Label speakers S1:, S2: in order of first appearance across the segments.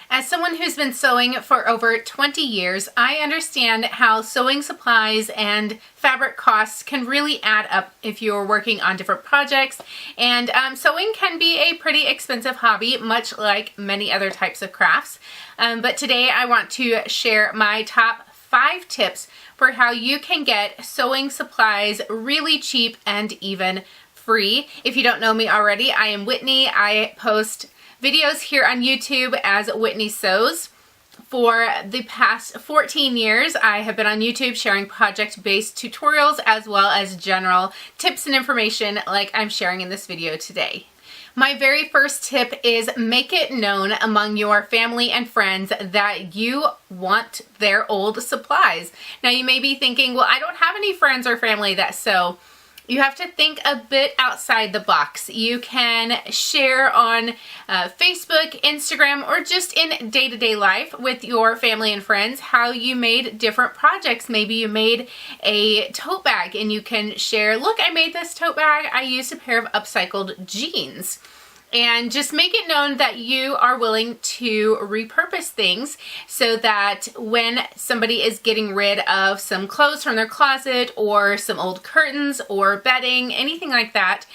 S1: As someone who's been sewing for over 20 years, I understand how sewing supplies and fabric costs can really add up if you're working on different projects. And sewing can be a pretty expensive hobby, much like many other types of crafts. But today I want to share my top 5 tips for how you can get sewing supplies really cheap and even free. If you don't know me already, I am Whitney. I post videos here on YouTube as Whitney Sews. For the past 14 years, I have been on YouTube sharing project-based tutorials as well as general tips and information like I'm sharing in this video today. My very first tip is make it known among your family and friends that you want their old supplies. Now you may be thinking, well, I don't have any friends or family that sew. You have to think a bit outside the box. You can share on Facebook, Instagram, or just in day-to-day life with your family and friends how you made different projects. Maybe you made a tote bag and you can share, look, I made this tote bag. I used a pair of upcycled jeans. And just make it known that you are willing to repurpose things so that when somebody is getting rid of some clothes from their closet or some old curtains or bedding, anything like that,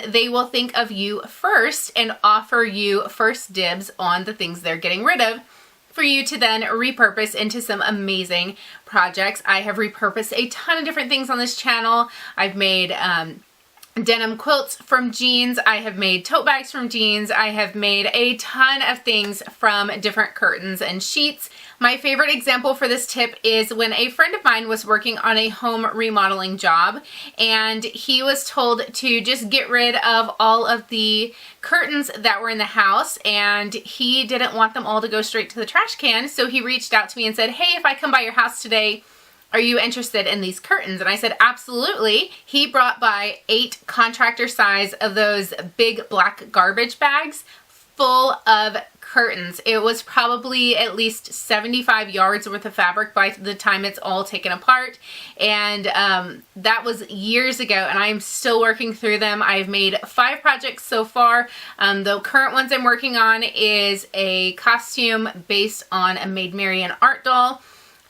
S1: they will think of you first and offer you first dibs on the things they're getting rid of for you to then repurpose into some amazing projects. I have repurposed a ton of different things on this channel. I've made denim quilts from jeans. I have made tote bags from jeans. I have made a ton of things from different curtains and sheets. My favorite example for this tip is when a friend of mine was working on a home remodeling job and he was told to just get rid of all of the curtains that were in the house, and he didn't want them all to go straight to the trash can. So he reached out to me and said, hey, if I come by your house today, are you interested in these curtains? And I said, absolutely. He brought by 8 contractor size of those big black garbage bags full of curtains. It was probably at least 75 yards worth of fabric by the time it's all taken apart. And that was years ago, and I'm still working through them. I've made 5 projects so far. The current ones I'm working on is a costume based on a Maid Marian art doll,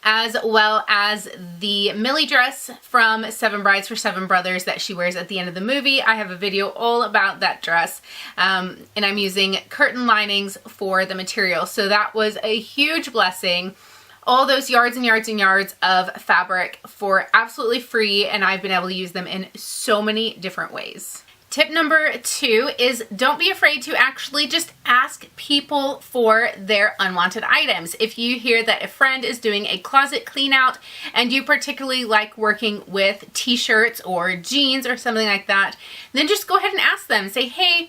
S1: as well as the Millie dress from Seven Brides for Seven Brothers that she wears at the end of the movie. I have a video all about that dress, and I'm using curtain linings for the material. So that was a huge blessing. All those yards and yards and yards of fabric for absolutely free, and I've been able to use them in so many different ways. Tip number 2 is don't be afraid to actually just ask people for their unwanted items. If you hear that a friend is doing a closet clean out and you particularly like working with t-shirts or jeans or something like that, then just go ahead and ask them. Say, hey,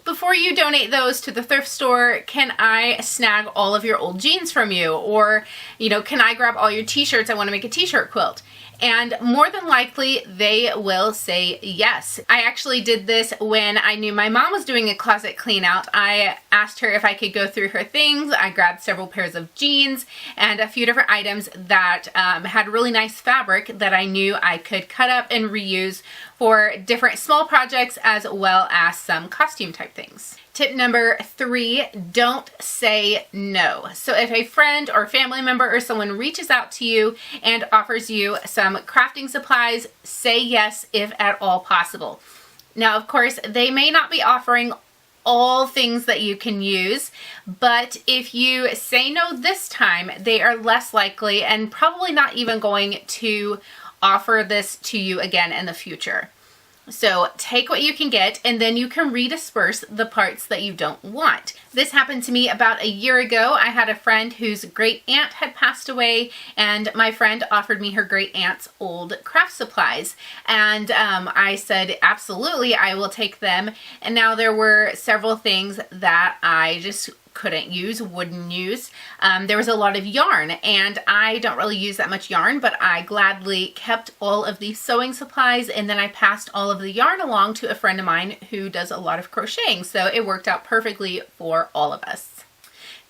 S1: before you donate those to the thrift store, can I snag all of your old jeans from you? Or, you know, can I grab all your t-shirts? I want to make a t-shirt quilt. And more than likely, they will say yes. I actually did this when I knew my mom was doing a closet clean out. I asked her if I could go through her things. I grabbed several pairs of jeans and a few different items that had really nice fabric that I knew I could cut up and reuse for different small projects as well as some costume type things. Tip number 3, don't say no. So if a friend or family member or someone reaches out to you and offers you some crafting supplies, say yes if at all possible. Now, of course, they may not be offering all things that you can use, but if you say no this time, they are less likely and probably not even going to offer this to you again in the future. So take what you can get, and then you can redisperse the parts that you don't want. This happened to me about a year ago. I had a friend whose great aunt had passed away, and my friend offered me her great aunt's old craft supplies. And I said, absolutely, I will take them. And now there were several things that I just couldn't use, wouldn't use. There was a lot of yarn, and I don't really use that much yarn, but I gladly kept all of the sewing supplies, and then I passed all of the yarn along to a friend of mine who does a lot of crocheting, so it worked out perfectly for all of us.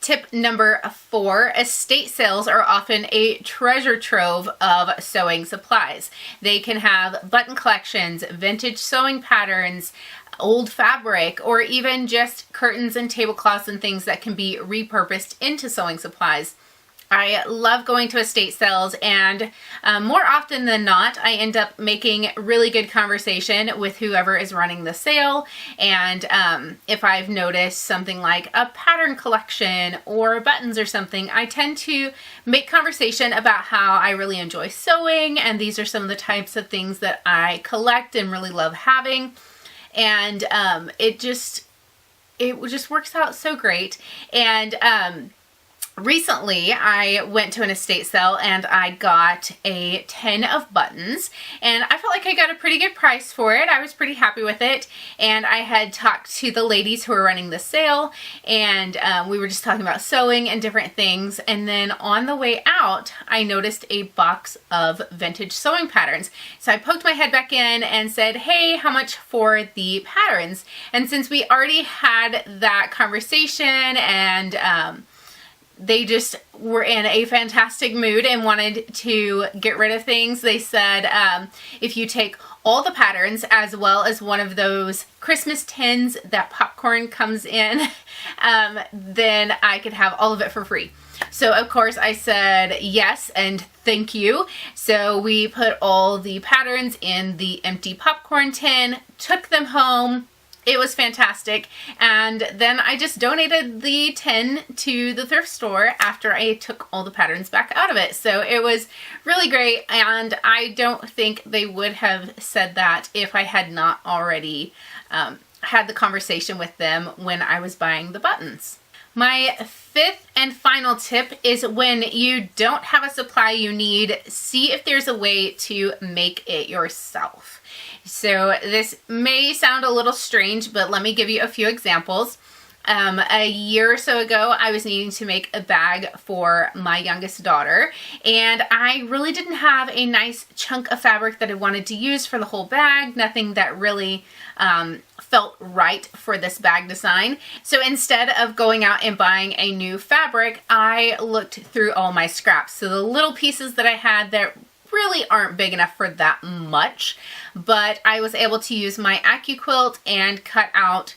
S1: Tip number 4, estate sales are often a treasure trove of sewing supplies. They can have button collections, vintage sewing patterns, old fabric, or even just curtains and tablecloths and things that can be repurposed into sewing supplies. I love going to estate sales, and more often than not, I end up making really good conversation with whoever is running the sale. And if I've noticed something like a pattern collection or buttons or something, I tend to make conversation about how I really enjoy sewing, and these are some of the types of things that I collect and really love having. And it just works out so great. And recently, I went to an estate sale and I got a 10 of buttons, and I felt like I got a pretty good price for it. I was pretty happy with it, and I had talked to the ladies who were running the sale, and we were just talking about sewing and different things. And then on the way out, I noticed a box of vintage sewing patterns. So I poked my head back in and said, hey, how much for the patterns? And since we already had that conversation, and they just were in a fantastic mood and wanted to get rid of things, they said, if you take all the patterns as well as one of those Christmas tins that popcorn comes in, then I could have all of it for free. So of course I said yes and thank you. So we put all the patterns in the empty popcorn tin, took them home. It was fantastic. And then I just donated the tin to the thrift store after I took all the patterns back out of it. So it was really great, and I don't think they would have said that if I had not already had the conversation with them when I was buying the buttons. My fifth and final tip is, when you don't have a supply you need, see if there's a way to make it yourself. So this may sound a little strange, but let me give you a few examples. A year or so ago, I was needing to make a bag for my youngest daughter, and I really didn't have a nice chunk of fabric that I wanted to use for the whole bag, nothing that really felt right for this bag design. So instead of going out and buying a new fabric, I looked through all my scraps. So the little pieces that I had that really aren't big enough for that much, but I was able to use my AccuQuilt and cut out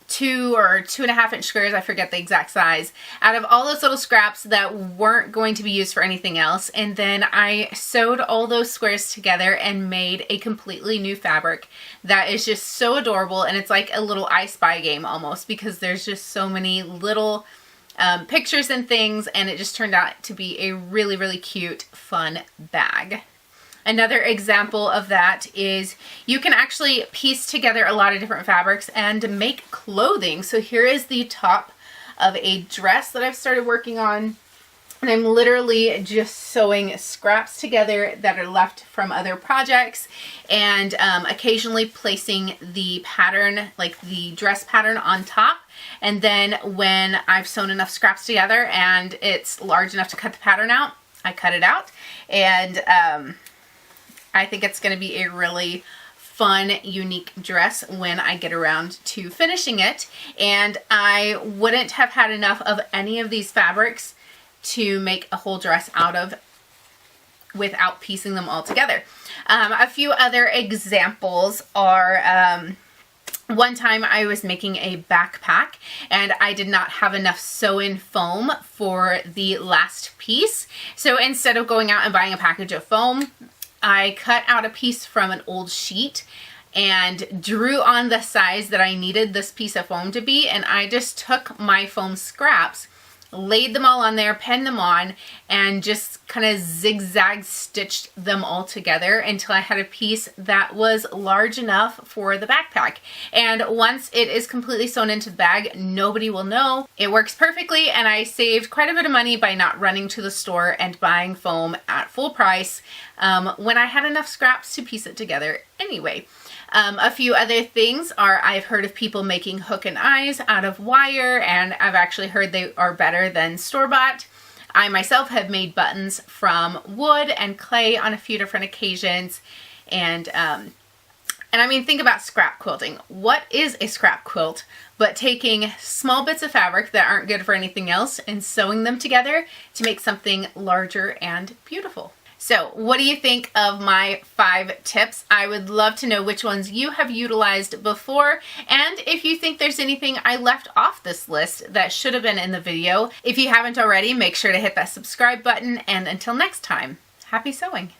S1: 2 or 2.5 inch squares, I forget the exact size, out of all those little scraps that weren't going to be used for anything else. And then I sewed all those squares together and made a completely new fabric that is just so adorable, and it's like a little I Spy game almost, because there's just so many little pictures and things, and it just turned out to be a really, really cute, fun bag. Another example of that is you can actually piece together a lot of different fabrics and make clothing. So here is the top of a dress that I've started working on, and I'm literally just sewing scraps together that are left from other projects, and occasionally placing the pattern, like the dress pattern, on top. And then when I've sewn enough scraps together and it's large enough to cut the pattern out, I cut it out. And I think it's going to be a really fun, unique dress when I get around to finishing it. And I wouldn't have had enough of any of these fabrics to make a whole dress out of without piecing them all together. A few other examples are, one time I was making a backpack and I did not have enough sew-in foam for the last piece. So instead of going out and buying a package of foam, I cut out a piece from an old sheet and drew on the size that I needed this piece of foam to be, and I just took my foam scraps, laid them all on there, pinned them on, and just kind of zigzag stitched them all together until I had a piece that was large enough for the backpack. And once it is completely sewn into the bag, nobody will know. It works perfectly, and I saved quite a bit of money by not running to the store and buying foam at full price when I had enough scraps to piece it together anyway. A few other things are, I've heard of people making hook and eyes out of wire, and I've actually heard they are better than store-bought. I myself have made buttons from wood and clay on a few different occasions, and I mean, think about scrap quilting. What is a scrap quilt but taking small bits of fabric that aren't good for anything else and sewing them together to make something larger and beautiful? So what do you think of my 5 tips? I would love to know which ones you have utilized before, and if you think there's anything I left off this list that should have been in the video. If you haven't already, make sure to hit that subscribe button, and until next time, happy sewing!